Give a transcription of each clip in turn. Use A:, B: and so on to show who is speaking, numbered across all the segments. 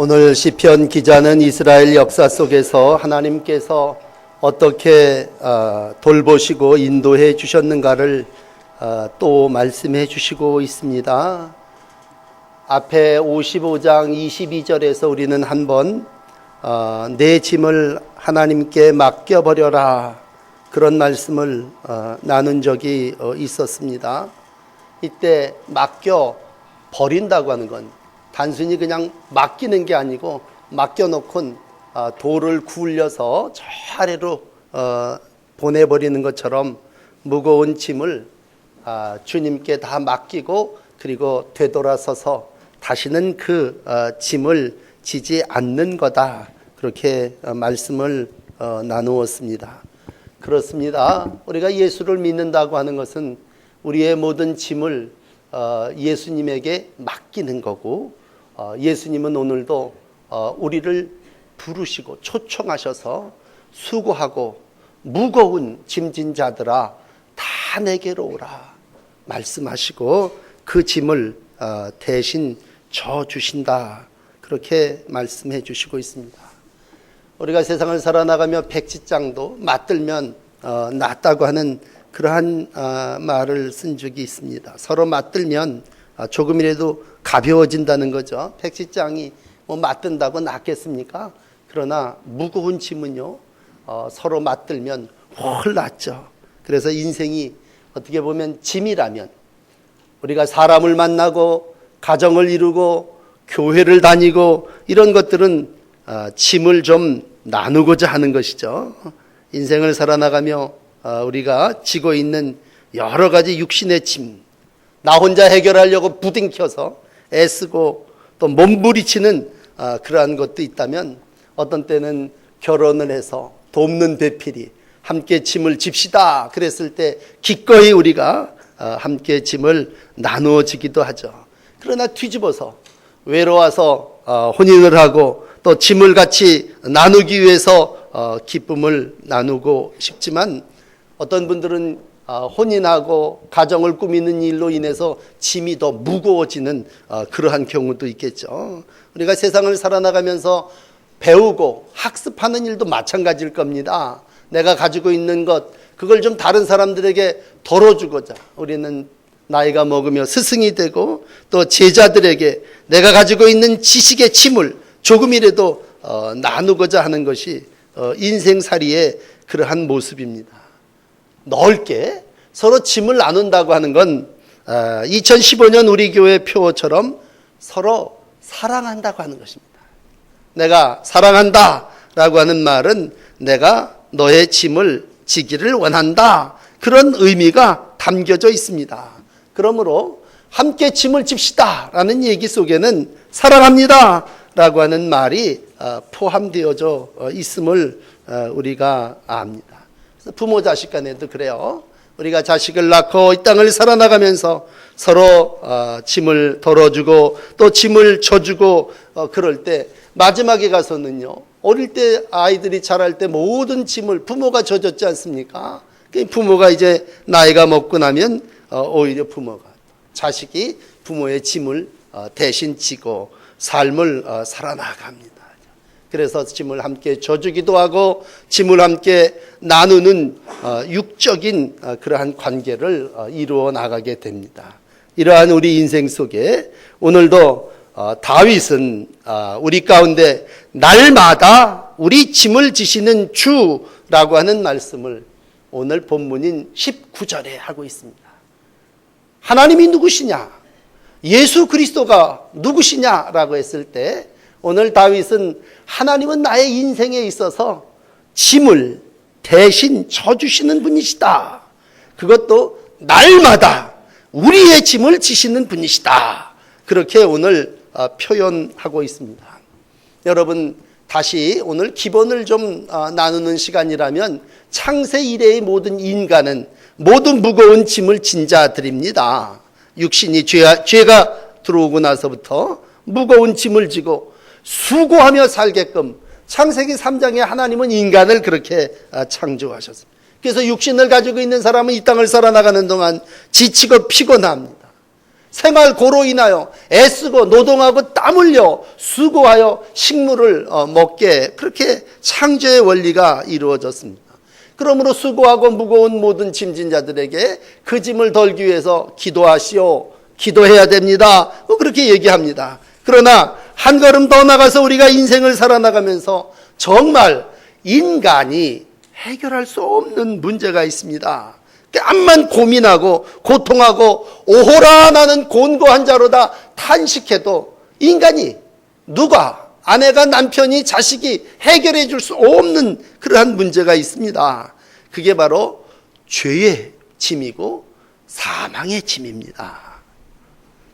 A: 오늘 시편 기자는 이스라엘 역사 속에서 하나님께서 어떻게 돌보시고 인도해 주셨는가를 또 말씀해 주시고 있습니다. 앞에 55장 22절에서 우리는 한번 내 짐을 하나님께 맡겨버려라, 그런 말씀을 나눈 적이 있었습니다. 이때 맡겨버린다고 하는 건 단순히 그냥 맡기는 게 아니고 맡겨놓고 돌을 굴려서 저 아래로 보내버리는 것처럼 무거운 짐을 주님께 다 맡기고 그리고 되돌아서서 다시는 그 짐을 지지 않는 거다, 그렇게 말씀을 나누었습니다. 그렇습니다. 우리가 예수를 믿는다고 하는 것은 우리의 모든 짐을 예수님에게 맡기는 거고, 예수님은 오늘도 우리를 부르시고 초청하셔서 수고하고 무거운 짐진 자들아 다 내게로 오라 말씀하시고 그 짐을 대신 져 주신다, 그렇게 말씀해 주시고 있습니다. 우리가 세상을 살아나가며 백지장도 맞들면 낫다고 하는 그러한 말을 쓴 적이 있습니다. 서로 맞들면 조금이라도 가벼워진다는 거죠. 백지장이 뭐 맞든다고 낫겠습니까? 그러나 무거운 짐은요, 서로 맞들면 훨 낫죠. 그래서 인생이 어떻게 보면 짐이라면, 우리가 사람을 만나고 가정을 이루고 교회를 다니고 이런 것들은 짐을 좀 나누고자 하는 것이죠. 인생을 살아나가며 우리가 지고 있는 여러 가지 육신의 짐, 나 혼자 해결하려고 부둥켜서 애쓰고 또 몸부리치는 그러한 것도 있다면, 어떤 때는 결혼을 해서 돕는 배필이 함께 짐을 집시다 그랬을 때 기꺼이 우리가 함께 짐을 나누어지기도 하죠. 그러나 뒤집어서 외로워서 혼인을 하고 또 짐을 같이 나누기 위해서 기쁨을 나누고 싶지만, 어떤 분들은 혼인하고 가정을 꾸미는 일로 인해서 짐이 더 무거워지는 그러한 경우도 있겠죠. 우리가 세상을 살아나가면서 배우고 학습하는 일도 마찬가지일 겁니다. 내가 가지고 있는 것, 그걸 좀 다른 사람들에게 덜어주고자 우리는 나이가 먹으며 스승이 되고 또 제자들에게 내가 가지고 있는 지식의 짐을 조금이라도 나누고자 하는 것이 인생살이의 그러한 모습입니다. 넓게 서로 짐을 나눈다고 하는 건 2015년 우리 교회 표어처럼 서로 사랑한다고 하는 것입니다. 내가 사랑한다 라고 하는 말은 내가 너의 짐을 지기를 원한다, 그런 의미가 담겨져 있습니다. 그러므로 함께 짐을 집시다 라는 얘기 속에는 사랑합니다 라고 하는 말이 포함되어져 있음을 우리가 압니다. 부모 자식 간에도 그래요. 우리가 자식을 낳고 이 땅을 살아나가면서 서로 짐을 덜어주고 또 짐을 져주고 그럴 때 마지막에 가서는요, 어릴 때 아이들이 자랄 때 모든 짐을 부모가 져줬지 않습니까? 부모가 이제 나이가 먹고 나면 오히려 부모가, 자식이 부모의 짐을 대신 지고 삶을 살아나갑니다. 그래서 짐을 함께 져주기도 하고 짐을 함께 나누는 육적인 그러한 관계를 이루어 나가게 됩니다. 이러한 우리 인생 속에 오늘도 다윗은 우리 가운데 날마다 우리 짐을 지시는 주라고 하는 말씀을 오늘 본문인 19절에 하고 있습니다. 하나님이 누구시냐? 예수 그리스도가 누구시냐라고 했을 때 오늘 다윗은 하나님은 나의 인생에 있어서 짐을 대신 져주시는 분이시다, 그것도 날마다 우리의 짐을 지시는 분이시다, 그렇게 오늘 표현하고 있습니다. 여러분, 다시 오늘 기본을 좀 나누는 시간이라면 창세 이래의 모든 인간은 모든 무거운 짐을 진 자들입니다. 육신이 죄가 들어오고 나서부터 무거운 짐을 지고 수고하며 살게끔 창세기 3장에 하나님은 인간을 그렇게 창조하셨습니다. 그래서 육신을 가지고 있는 사람은 이 땅을 살아나가는 동안 지치고 피곤합니다. 생활 고로 인하여 애쓰고 노동하고 땀 흘려 수고하여 식물을 먹게, 그렇게 창조의 원리가 이루어졌습니다. 그러므로 수고하고 무거운 모든 짐진 자들에게 그 짐을 덜기 위해서 기도하시오, 기도해야 됩니다, 그렇게 얘기합니다. 그러나 한 걸음 더 나가서 우리가 인생을 살아나가면서 정말 인간이 해결할 수 없는 문제가 있습니다. 암만 고민하고 고통하고 오호라 나는 곤고한 자로다 탄식해도 인간이, 누가, 아내가, 남편이, 자식이 해결해 줄 수 없는 그러한 문제가 있습니다. 그게 바로 죄의 짐이고 사망의 짐입니다.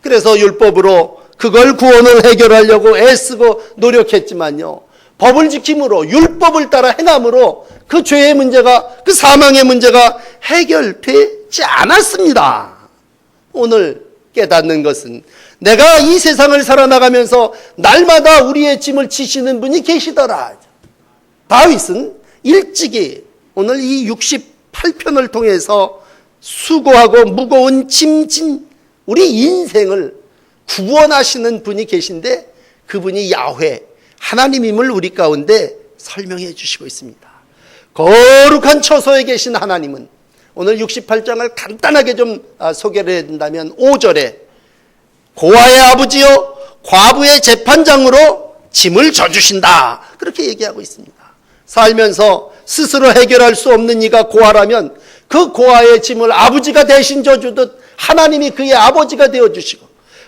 A: 그래서 율법으로 그걸 구원을 해결하려고 애쓰고 노력했지만요, 법을 지킴으로, 율법을 따라 행함으로 그 죄의 문제가, 그 사망의 문제가 해결되지 않았습니다. 오늘 깨닫는 것은 내가 이 세상을 살아나가면서 날마다 우리의 짐을 지시는 분이 계시더라. 다윗은 일찍이 오늘 이 68편을 통해서 수고하고 무거운 짐진 우리 인생을 구원하시는 분이 계신데, 그분이 야훼 하나님임을 우리 가운데 설명해 주시고 있습니다. 거룩한 처소에 계신 하나님은, 오늘 68장을 간단하게 좀 소개를 해준다면 5절에 고아의 아버지요 과부의 재판장으로 짐을 져주신다, 그렇게 얘기하고 있습니다. 살면서 스스로 해결할 수 없는 이가 고아라면 그 고아의 짐을 아버지가 대신 져주듯 하나님이 그의 아버지가 되어주시고,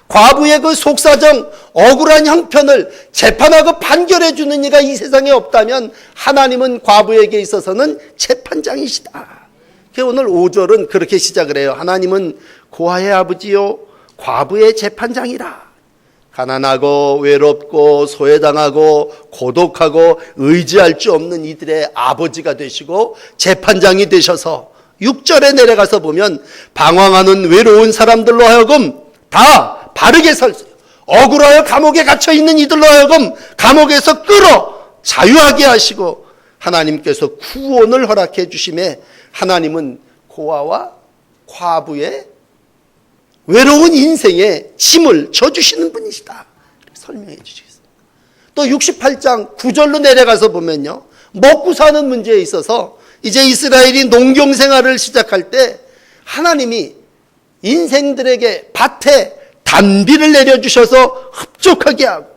A: 과부의 그 속사정 억울한 형편을 재판하고 판결해 주는 이가 이 세상에 없다면 하나님은 과부에게 있어서는 재판장이시다. 오늘 5절은 그렇게 시작을 해요. 하나님은 고아의 아버지요 과부의 재판장이라. 가난하고 외롭고 소외당하고 고독하고 의지할 수 없는 이들의 아버지가 되시고 재판장이 되셔서 6절에 내려가서 보면 방황하는 외로운 사람들로 하여금 다 바르게 살 수, 억울하여 감옥에 갇혀 있는 이들로 하여금 감옥에서 끌어 자유하게 하시고 하나님께서 구원을 허락해 주심에 하나님은 고아와 과부의 외로운 인생의 짐을 져주시는 분이시다, 설명해 주시겠습니다. 또 68장 9절로 내려가서 보면요, 먹고 사는 문제에 있어서 이제 이스라엘이 농경 생활을 시작할 때 하나님이 인생들에게 밭에 단비를 내려주셔서 흡족하게 하고,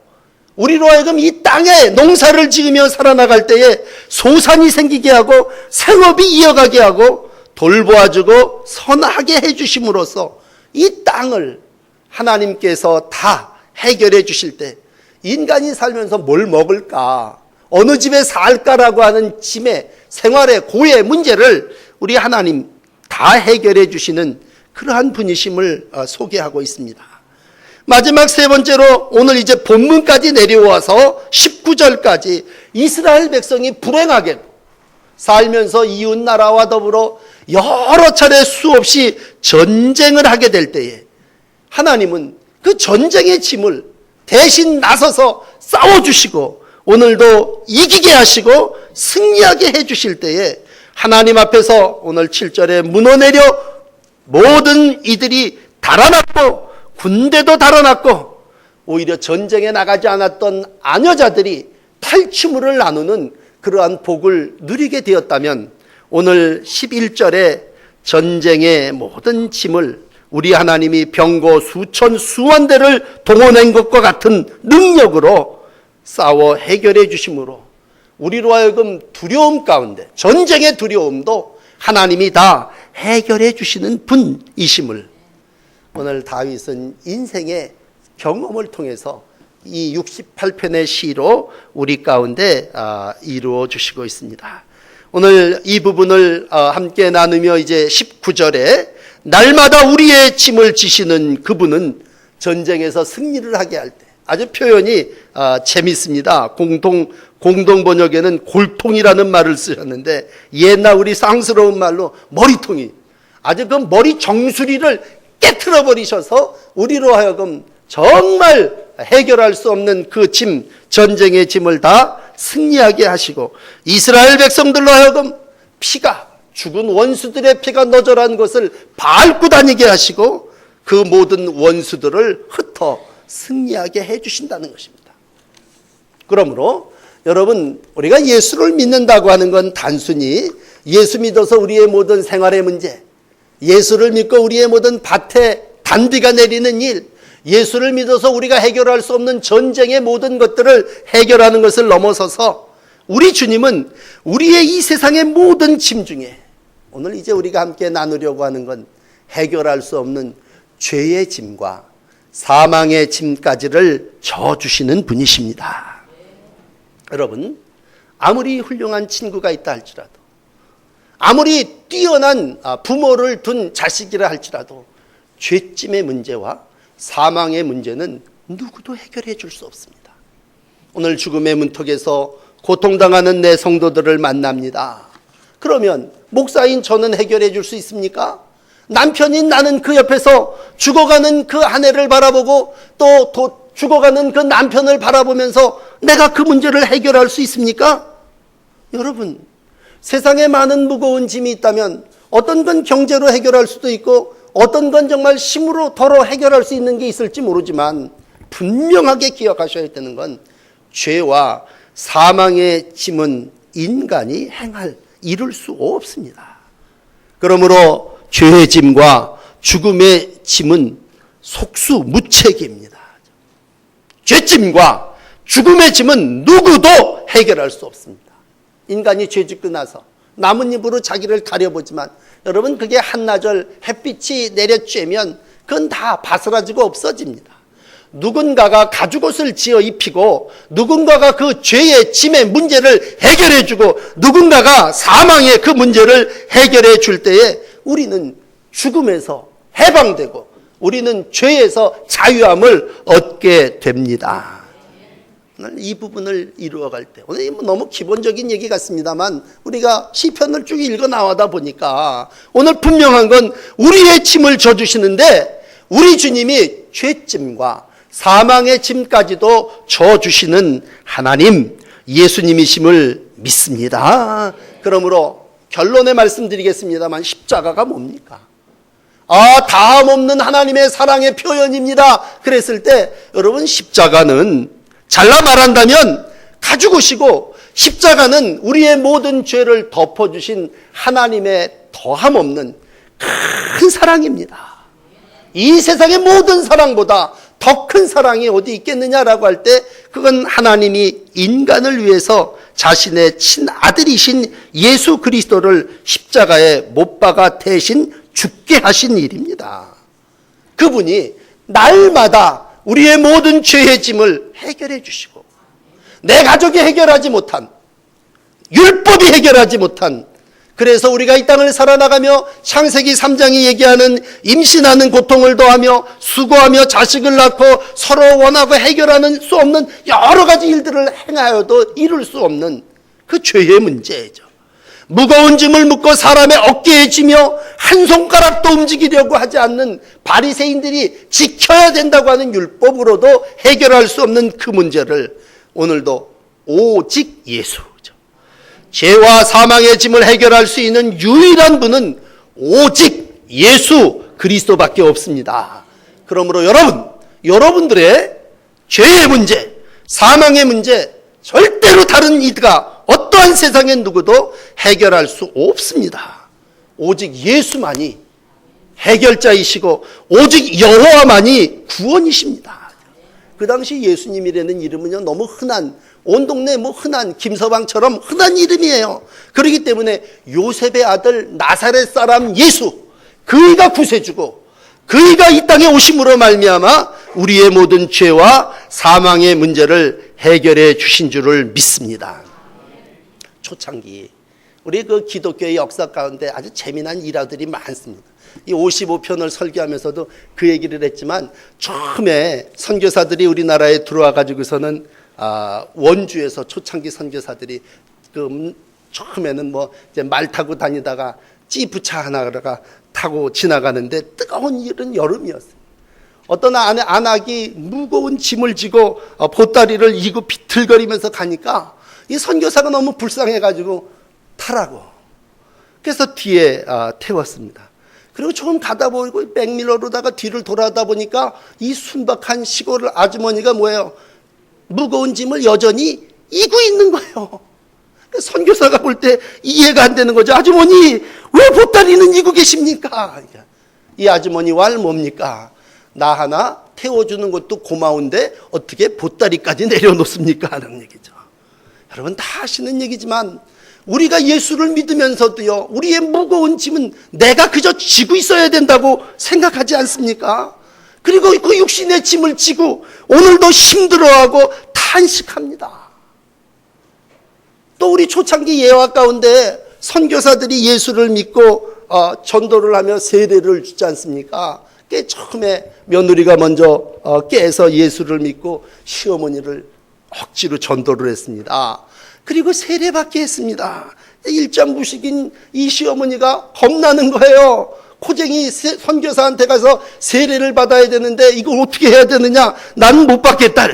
A: 우리로 하여금 이 땅에 농사를 지으며 살아나갈 때에 소산이 생기게 하고 생업이 이어가게 하고 돌보아주고 선하게 해주심으로써 이 땅을 하나님께서 다 해결해 주실 때 인간이 살면서 뭘 먹을까, 어느 집에 살까라고 하는 짐의 생활의 고의 문제를 우리 하나님 다 해결해 주시는 그러한 분이심을 소개하고 있습니다. 마지막 세 번째로 오늘 이제 본문까지 내려와서 19절까지 이스라엘 백성이 불행하게도 살면서 이웃 나라와 더불어 여러 차례 수없이 전쟁을 하게 될 때에 하나님은 그 전쟁의 짐을 대신 나서서 싸워주시고 오늘도 이기게 하시고 승리하게 해주실 때에 하나님 앞에서 오늘 7절에 무너내려 모든 이들이 달아났고 군대도 달아났고 오히려 전쟁에 나가지 않았던 아녀자들이 탈취물을 나누는 그러한 복을 누리게 되었다면 오늘 11절에 전쟁의 모든 짐을 우리 하나님이 병거 수천 수만 대를 동원한 것과 같은 능력으로 싸워 해결해 주심으로 우리로 하여금 두려움 가운데 전쟁의 두려움도 하나님이 다 해결해 주시는 분이심을 오늘 다윗은 인생의 경험을 통해서 이 68편의 시로 우리 가운데 이루어 주시고 있습니다. 오늘 이 부분을 함께 나누며 이제 19절에 날마다 우리의 짐을 지시는 그분은 전쟁에서 승리를 하게 할 때 아주 표현이 재밌습니다. 공동 번역에는 골통이라는 말을 쓰셨는데 옛날 우리 쌍스러운 말로 머리통이 아주 그 머리 정수리를 깨트려 버리셔서 우리로 하여금 정말 해결할 수 없는 그 짐, 전쟁의 짐을 다 승리하게 하시고 이스라엘 백성들로 하여금 피가 죽은 원수들의 피가 너절한 것을 밟고 다니게 하시고 그 모든 원수들을 흩어 승리하게 해주신다는 것입니다. 그러므로 여러분, 우리가 예수를 믿는다고 하는 건 단순히 예수 믿어서 우리의 모든 생활의 문제, 예수를 믿고 우리의 모든 밭에 단비가 내리는 일, 예수를 믿어서 우리가 해결할 수 없는 전쟁의 모든 것들을 해결하는 것을 넘어서서 우리 주님은 우리의 이 세상의 모든 짐 중에 오늘 이제 우리가 함께 나누려고 하는 건 해결할 수 없는 죄의 짐과 사망의 짐까지를 져주시는 분이십니다. 여러분, 아무리 훌륭한 친구가 있다 할지라도, 아무리 뛰어난 부모를 둔 자식이라 할지라도 죄짐의 문제와 사망의 문제는 누구도 해결해 줄 수 없습니다. 오늘 죽음의 문턱에서 고통당하는 내 성도들을 만납니다. 그러면 목사인 저는 해결해 줄 수 있습니까? 남편인 나는 그 옆에서 죽어가는 그 아내를 바라보고 또 죽어가는 그 남편을 바라보면서 내가 그 문제를 해결할 수 있습니까? 여러분, 세상에 많은 무거운 짐이 있다면 어떤 건 경제로 해결할 수도 있고 어떤 건 정말 힘으로 덜어 해결할 수 있는 게 있을지 모르지만 분명하게 기억하셔야 되는 건 죄와 사망의 짐은 인간이 이룰 수 없습니다. 그러므로 죄의 짐과 죽음의 짐은 속수무책입니다. 죄짐과 죽음의 짐은 누구도 해결할 수 없습니다. 인간이 죄 짓고 나서 나뭇잎으로 자기를 가려보지만 여러분, 그게 한나절 햇빛이 내려쬐면 그건 다 바스라지고 없어집니다. 누군가가 가죽옷을 지어 입히고 누군가가 그 죄의 짐의 문제를 해결해 주고 누군가가 사망의 그 문제를 해결해 줄 때에 우리는 죽음에서 해방되고 우리는 죄에서 자유함을 얻게 됩니다. 오늘 이 부분을 이루어갈 때, 오늘 너무 기본적인 얘기 같습니다만 우리가 시편을 쭉 읽어 나와다 보니까 오늘 분명한 건 우리의 짐을 져주시는데 우리 주님이 죄짐과 사망의 짐까지도 져주시는 하나님, 예수님이심을 믿습니다. 그러므로 결론에 말씀드리겠습니다만 십자가가 뭡니까? 다음 없는 하나님의 사랑의 표현입니다. 그랬을 때 여러분, 십자가는 잘라 말한다면 가죽옷이고 십자가는 우리의 모든 죄를 덮어주신 하나님의 더함 없는 큰 사랑입니다. 이 세상의 모든 사랑보다 더 큰 사랑이 어디 있겠느냐라고 할 때 그건 하나님이 인간을 위해서 자신의 친아들이신 예수 그리스도를 십자가에 못 박아 대신 죽게 하신 일입니다. 그분이 날마다 우리의 모든 죄의 짐을 해결해 주시고 내 가족이 해결하지 못한, 율법이 해결하지 못한, 그래서 우리가 이 땅을 살아나가며 창세기 3장이 얘기하는 임신하는 고통을 더하며 수고하며 자식을 낳고 서로 원하고 해결하는 수 없는 여러 가지 일들을 행하여도 이룰 수 없는 그 죄의 문제죠. 무거운 짐을 묻고 사람의 어깨에 지며 한 손가락도 움직이려고 하지 않는 바리새인들이 지켜야 된다고 하는 율법으로도 해결할 수 없는 그 문제를 오늘도 오직 예수죠. 죄와 사망의 짐을 해결할 수 있는 유일한 분은 오직 예수 그리스도밖에 없습니다. 그러므로 여러분들의 죄의 문제, 사망의 문제, 절대로 다른 이가 어떠한 세상의 누구도 해결할 수 없습니다. 오직 예수만이 해결자이시고 오직 여호와만이 구원이십니다. 그 당시 예수님이라는 이름은요, 너무 흔한, 온 동네 흔한 김서방처럼 흔한 이름이에요. 그렇기 때문에 요셉의 아들 나사렛 사람 예수, 그이가 구세주고 그이가 이 땅에 오심으로 말미암아 우리의 모든 죄와 사망의 문제를 해결해 주신 줄을 믿습니다. 초창기 우리 그 기독교의 역사 가운데 아주 재미난 일화들이 많습니다. 이 55편을 설교하면서도 그 얘기를 했지만 처음에 선교사들이 우리나라에 들어와 가지고서는 원주에서 초창기 선교사들이 처음에는 이제 말 타고 다니다가 찌부차 하나가 타고 지나가는데 뜨거운 여름이었어요. 어떤 안악이 무거운 짐을 지고 보따리를 이고 비틀거리면서 가니까 이 선교사가 너무 불쌍해가지고 타라고. 그래서 뒤에 태웠습니다. 그리고 조금 가다 보고 백밀러로다가 뒤를 돌아다 보니까 이 순박한 시골 아주머니가 뭐예요? 무거운 짐을 여전히 이고 있는 거예요. 선교사가 볼 때 이해가 안 되는 거죠. 아주머니 왜 보따리는 이고 계십니까? 이 아주머니 왈 뭡니까? 나 하나 태워주는 것도 고마운데 어떻게 보따리까지 내려놓습니까? 하는 얘기죠. 여러분 다 아시는 얘기지만 우리가 예수를 믿으면서도요, 우리의 무거운 짐은 내가 그저 지고 있어야 된다고 생각하지 않습니까? 그리고 그 육신의 짐을 지고 오늘도 힘들어하고 탄식합니다. 또 우리 초창기 예화 가운데 선교사들이 예수를 믿고 전도를 하며 세례를 주지 않습니까? 처음에 며느리가 먼저 깨서 예수를 믿고 시어머니를 억지로 전도를 했습니다. 그리고 세례받게 했습니다. 일장구식인 이 시어머니가 겁나는 거예요. 코쟁이 선교사한테 가서 세례를 받아야 되는데 이걸 어떻게 해야 되느냐? 나는 못 받겠다.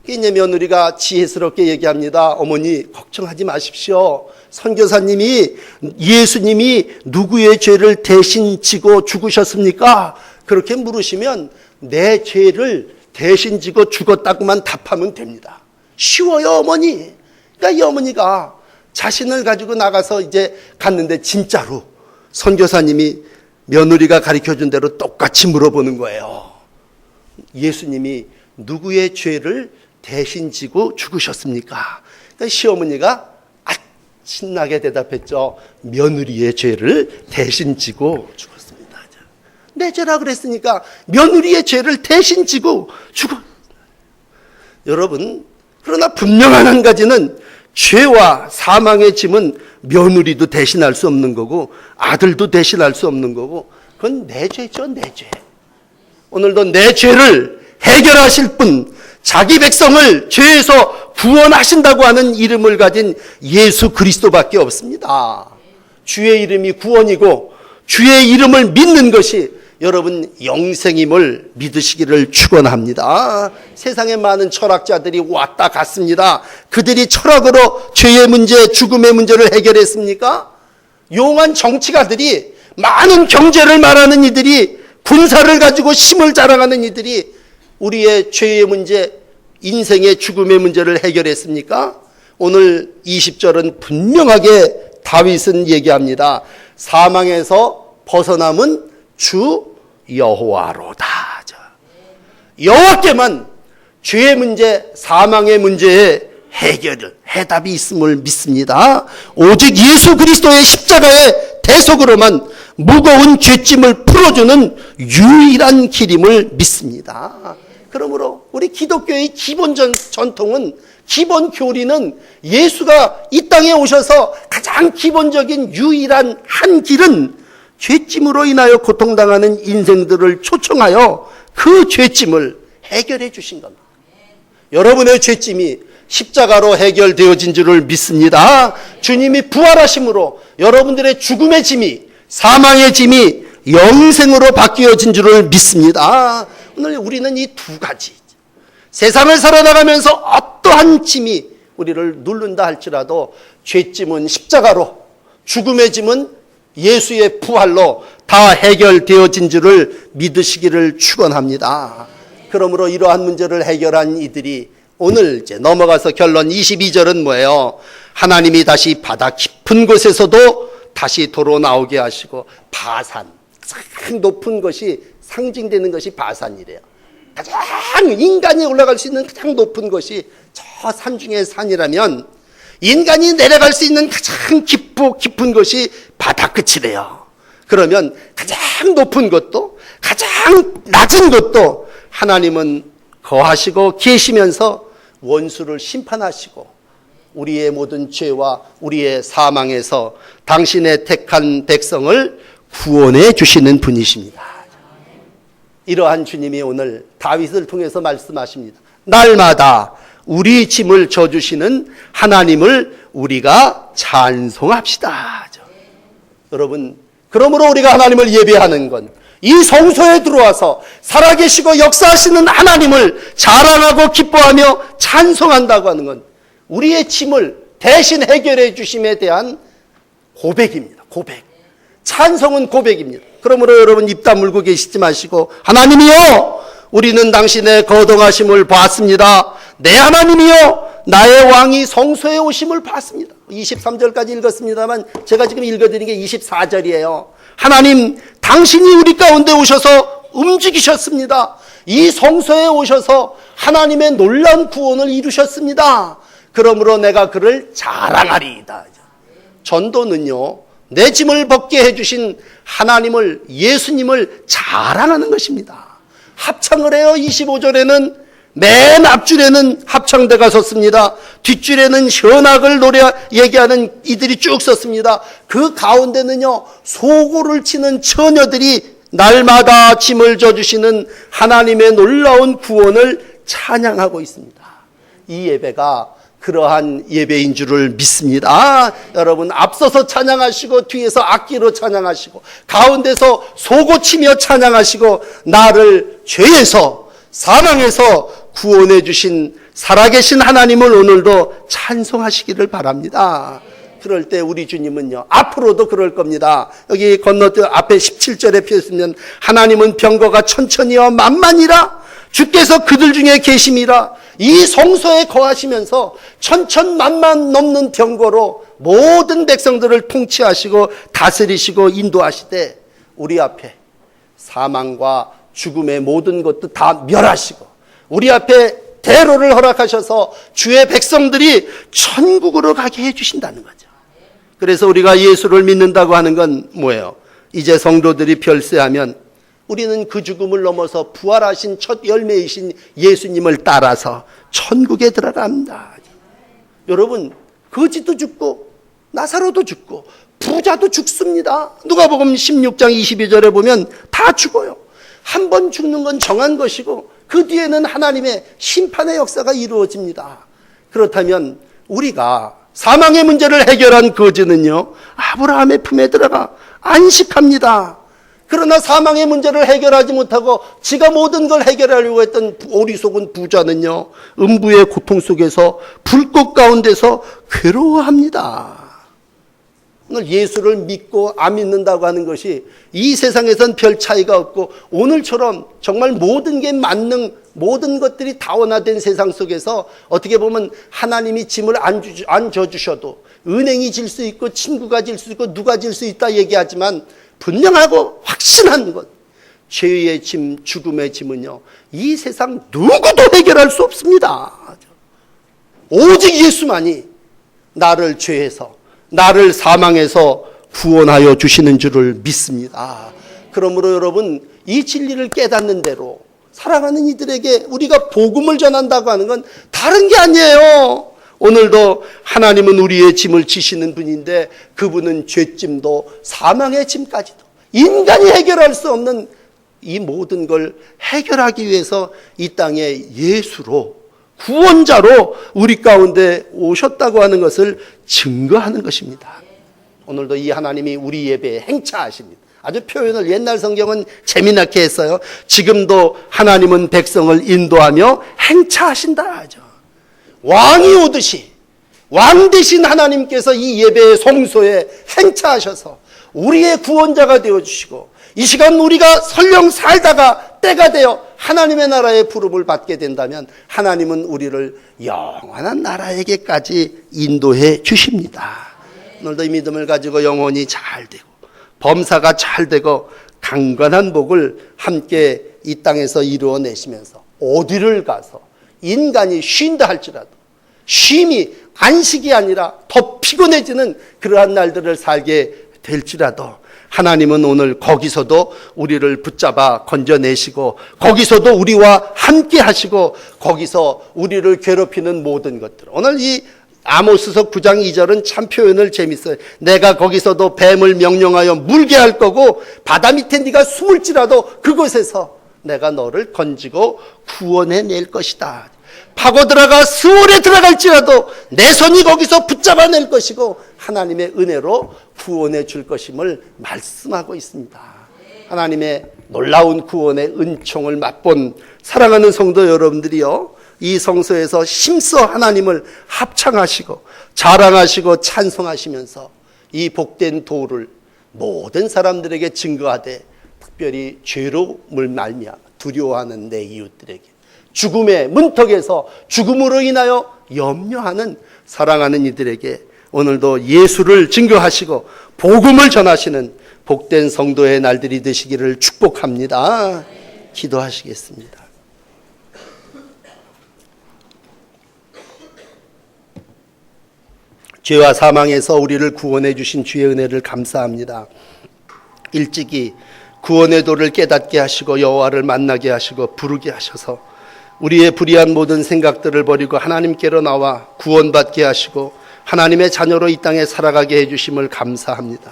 A: 이제 며느리가 지혜스럽게 얘기합니다. 어머니 걱정하지 마십시오. 선교사님이 예수님이 누구의 죄를 대신 지고 죽으셨습니까? 그렇게 물으시면 내 죄를 대신 지고 죽었다고만 답하면 됩니다. 쉬워요 어머니. 그러니까 이 어머니가 자신을 가지고 나가서 이제 갔는데 진짜로 선교사님이 며느리가 가르쳐준 대로 똑같이 물어보는 거예요. 예수님이 누구의 죄를 대신 지고 죽으셨습니까? 그러니까 시어머니가 신나게 대답했죠. 며느리의 죄를 대신 지고 죽었습니다. 내 죄라 그랬으니까 며느리의 죄를 대신 지고 죽어. 여러분, 그러나 분명한 한 가지는 죄와 사망의 짐은 며느리도 대신할 수 없는 거고 아들도 대신할 수 없는 거고 그건 내 죄죠, 내 죄. 오늘도 내 죄를 해결하실 분, 자기 백성을 죄에서 구원하신다고 하는 이름을 가진 예수 그리스도밖에 없습니다. 주의 이름이 구원이고 주의 이름을 믿는 것이 여러분 영생임을 믿으시기를 축원합니다. 세상에 많은 철학자들이 왔다 갔습니다. 그들이 철학으로 죄의 문제, 죽음의 문제를 해결했습니까? 용한 정치가들이, 많은 경제를 말하는 이들이, 군사를 가지고 힘을 자랑하는 이들이 우리의 죄의 문제, 인생의 죽음의 문제를 해결했습니까? 오늘 20절은 분명하게 다윗은 얘기합니다. 사망에서 벗어남은 주 여호와로다. 여호와께만 죄의 문제, 사망의 문제에 해답이 있음을 믿습니다. 오직 예수 그리스도의 십자가의 대속으로만 무거운 죄짐을 풀어주는 유일한 길임을 믿습니다. 그러므로 우리 기독교의 기본 전통은, 기본 교리는 예수가 이 땅에 오셔서 가장 기본적인 유일한 한 길은 죄짐으로 인하여 고통당하는 인생들을 초청하여 그 죄짐을 해결해 주신 겁니다. 여러분의 죄짐이 십자가로 해결되어진 줄을 믿습니다. 주님이 부활하심으로 여러분들의 죽음의 짐이, 사망의 짐이 영생으로 바뀌어진 줄을 믿습니다. 오늘 우리는 이 두 가지, 세상을 살아나가면서 어떠한 짐이 우리를 누른다 할지라도 죄짐은 십자가로, 죽음의 짐은 예수의 부활로 다 해결되어진 줄을 믿으시기를 축원합니다. 그러므로 이러한 문제를 해결한 이들이 오늘 이제 넘어가서 결론 22절은 뭐예요? 하나님이 다시 바다 깊은 곳에서도 다시 도로 나오게 하시고, 바산, 가장 높은 것이, 상징되는 것이 바산이래요. 가장 인간이 올라갈 수 있는 가장 높은 것이 저 산 중의 산이라면, 인간이 내려갈 수 있는 가장 깊은 것이 바다 끝이래요. 그러면 가장 높은 것도 가장 낮은 것도 하나님은 거하시고 계시면서 원수를 심판하시고 우리의 모든 죄와 우리의 사망에서 당신의 택한 백성을 구원해 주시는 분이십니다. 이러한 주님이 오늘 다윗을 통해서 말씀하십니다. 날마다 우리 짐을 져주시는 하나님을 우리가 찬송합시다. 여러분, 그러므로 우리가 하나님을 예배하는 건 이 성소에 들어와서 살아계시고 역사하시는 하나님을 자랑하고 기뻐하며 찬송한다고 하는 건 우리의 짐을 대신 해결해 주심에 대한 고백입니다. 고백. 찬송은 고백입니다. 그러므로 여러분 입 다물고 계시지 마시고 하나님이여 우리는 당신의 거동하심을 봤습니다. 내 하나님이여 나의 왕이 성소에 오심을 봤습니다. 23절까지 읽었습니다만 제가 지금 읽어드린 게 24절이에요. 하나님 당신이 우리 가운데 오셔서 움직이셨습니다. 이 성소에 오셔서 하나님의 놀라운 구원을 이루셨습니다. 그러므로 내가 그를 자랑하리이다. 전도는요, 내 짐을 벗게 해주신 하나님을, 예수님을 자랑하는 것입니다. 합창을 해요. 25절에는 맨 앞줄에는 합창대가 섰습니다. 뒷줄에는 현악을 얘기하는 이들이 쭉 섰습니다. 그 가운데는요, 소고를 치는 처녀들이 날마다 짐을 져주시는 하나님의 놀라운 구원을 찬양하고 있습니다. 이 예배가 그러한 예배인 줄을 믿습니다. 여러분 앞서서 찬양하시고 뒤에서 악기로 찬양하시고 가운데서 소고치며 찬양하시고 나를 죄에서 사망에서 구원해 주신 살아계신 하나님을 오늘도 찬송하시기를 바랍니다. 그럴 때 우리 주님은요 앞으로도 그럴 겁니다. 여기 건너뛰어 앞에 17절에 펴있으면 하나님은 병거가 천천히와 만만이라 주께서 그들 중에 계심이라 이 성소에 거하시면서 천천만만 넘는 병거로 모든 백성들을 통치하시고 다스리시고 인도하시되 우리 앞에 사망과 죽음의 모든 것도 다 멸하시고 우리 앞에 대로를 허락하셔서 주의 백성들이 천국으로 가게 해주신다는 거죠. 그래서 우리가 예수를 믿는다고 하는 건 뭐예요? 이제 성도들이 별세하면 우리는 그 죽음을 넘어서 부활하신 첫 열매이신 예수님을 따라서 천국에 들어갑니다. 여러분 거지도 죽고 나사로도 죽고 부자도 죽습니다. 누가복음 16장 22절에 보면 다 죽어요. 한 번 죽는 건 정한 것이고 그 뒤에는 하나님의 심판의 역사가 이루어집니다. 그렇다면 우리가 사망의 문제를 해결한 거지는요 아브라함의 품에 들어가 안식합니다. 그러나 사망의 문제를 해결하지 못하고 지가 모든 걸 해결하려고 했던 오리속은 부자는요 음부의 고통 속에서 불꽃 가운데서 괴로워합니다. 오늘 예수를 믿고 안 믿는다고 하는 것이 이 세상에선 별 차이가 없고 오늘처럼 정말 모든 게 만능 모든 것들이 다원화된 세상 속에서 어떻게 보면 하나님이 짐을 안 져주셔도 은행이 질 수 있고 친구가 질 수 있고 누가 질 수 있다 얘기하지만 분명하고 확신한 것 죄의 짐 죽음의 짐은요 이 세상 누구도 해결할 수 없습니다. 오직 예수만이 나를 죄에서 나를 사망에서 구원하여 주시는 줄을 믿습니다. 그러므로 여러분 이 진리를 깨닫는 대로 사랑하는 이들에게 우리가 복음을 전한다고 하는 건 다른 게 아니에요. 오늘도 하나님은 우리의 짐을 지시는 분인데 그분은 죄짐도 사망의 짐까지도 인간이 해결할 수 없는 이 모든 걸 해결하기 위해서 이 땅에 예수로 구원자로 우리 가운데 오셨다고 하는 것을 증거하는 것입니다. 오늘도 이 하나님이 우리 예배에 행차하십니다. 아주 표현을 옛날 성경은 재미나게 했어요. 지금도 하나님은 백성을 인도하며 행차하신다 하죠. 왕이 오듯이 왕 되신 하나님께서 이 예배의 성소에 행차하셔서 우리의 구원자가 되어주시고 이 시간 우리가 설령 살다가 때가 되어 하나님의 나라의 부름을 받게 된다면 하나님은 우리를 영원한 나라에게까지 인도해 주십니다. 오늘도 이 믿음을 가지고 영혼이 잘 되고 범사가 잘 되고 강건한 복을 함께 이 땅에서 이루어내시면서 어디를 가서 인간이 쉰다 할지라도 쉼이 안식이 아니라 더 피곤해지는 그러한 날들을 살게 될지라도 하나님은 오늘 거기서도 우리를 붙잡아 건져내시고 거기서도 우리와 함께 하시고 거기서 우리를 괴롭히는 모든 것들 오늘 이 아모스서 9장 2절은 참 표현을 재밌어요. 내가 거기서도 뱀을 명령하여 물게 할 거고 바다 밑에 네가 숨을지라도 그곳에서 내가 너를 건지고 구원해낼 것이다. 파고 들어가 스올에 들어갈지라도 내 손이 거기서 붙잡아낼 것이고 하나님의 은혜로 구원해 줄 것임을 말씀하고 있습니다. 하나님의 놀라운 구원의 은총을 맛본 사랑하는 성도 여러분들이요 이 성소에서 힘써 하나님을 합창하시고 자랑하시고 찬송하시면서 이 복된 도를 모든 사람들에게 증거하되 특별히 죄로움을 말미암아 두려워하는 내 이웃들에게 죽음의 문턱에서 죽음으로 인하여 염려하는 사랑하는 이들에게 오늘도 예수를 증거하시고 복음을 전하시는 복된 성도의 날들이 되시기를 축복합니다. 기도하시겠습니다. 죄와 사망에서 우리를 구원해 주신 주의 은혜를 감사합니다. 일찍이 구원의 도를 깨닫게 하시고 여호와를 만나게 하시고 부르게 하셔서 우리의 불의한 모든 생각들을 버리고 하나님께로 나와 구원받게 하시고 하나님의 자녀로 이 땅에 살아가게 해주심을 감사합니다.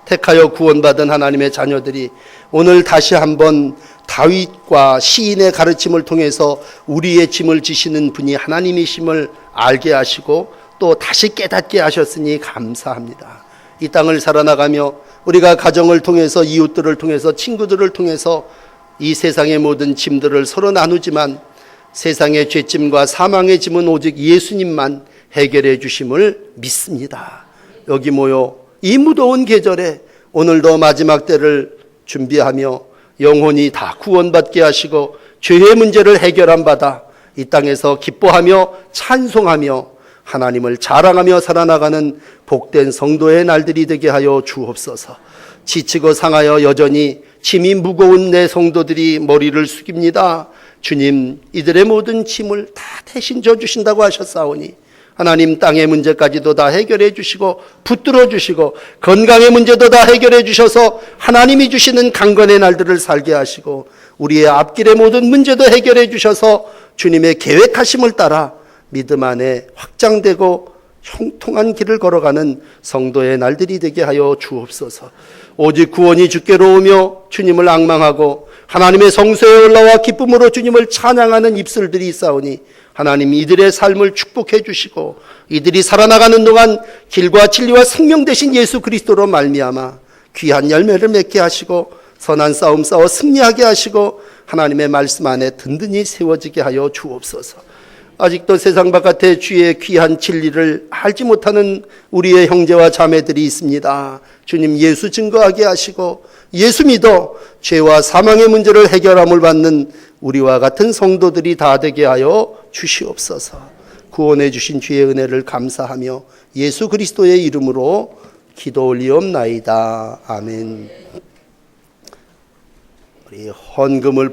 A: 택하여 구원받은 하나님의 자녀들이 오늘 다시 한번 다윗과 시인의 가르침을 통해서 우리의 짐을 지시는 분이 하나님이심을 알게 하시고 또 다시 깨닫게 하셨으니 감사합니다. 이 땅을 살아나가며 우리가 가정을 통해서 이웃들을 통해서 친구들을 통해서 이 세상의 모든 짐들을 서로 나누지만 세상의 죄짐과 사망의 짐은 오직 예수님만 해결해 주심을 믿습니다. 여기 모여 이 무더운 계절에 오늘도 마지막 때를 준비하며 영혼이 다 구원받게 하시고 죄의 문제를 해결한 바다 이 땅에서 기뻐하며 찬송하며 하나님을 자랑하며 살아나가는 복된 성도의 날들이 되게 하여 주옵소서. 지치고 상하여 여전히 짐이 무거운 내 성도들이 머리를 숙입니다. 주님, 이들의 모든 짐을 다 대신 져주신다고 하셨사오니 하나님, 땅의 문제까지도 다 해결해 주시고 붙들어 주시고 건강의 문제도 다 해결해 주셔서 하나님이 주시는 강건의 날들을 살게 하시고 우리의 앞길의 모든 문제도 해결해 주셔서 주님의 계획하심을 따라 믿음 안에 확장되고 형통한 길을 걸어가는 성도의 날들이 되게 하여 주옵소서. 오직 구원이 주께로 오며 주님을 앙망하고 하나님의 성소에 올라와 기쁨으로 주님을 찬양하는 입술들이 있사오니 하나님, 이들의 삶을 축복해 주시고 이들이 살아나가는 동안 길과 진리와 생명 되신 예수 그리스도로 말미암아 귀한 열매를 맺게 하시고 선한 싸움 싸워 승리하게 하시고 하나님의 말씀 안에 든든히 세워지게 하여 주옵소서. 아직도 세상 바깥에 주의 귀한 진리를 알지 못하는 우리의 형제와 자매들이 있습니다. 주님, 예수 증거하게 하시고 예수 믿어 죄와 사망의 문제를 해결함을 받는 우리와 같은 성도들이 다 되게 하여 주시옵소서. 구원해 주신 주의 은혜를 감사하며 예수 그리스도의 이름으로 기도 올리옵나이다. 아멘. 우리 헌금을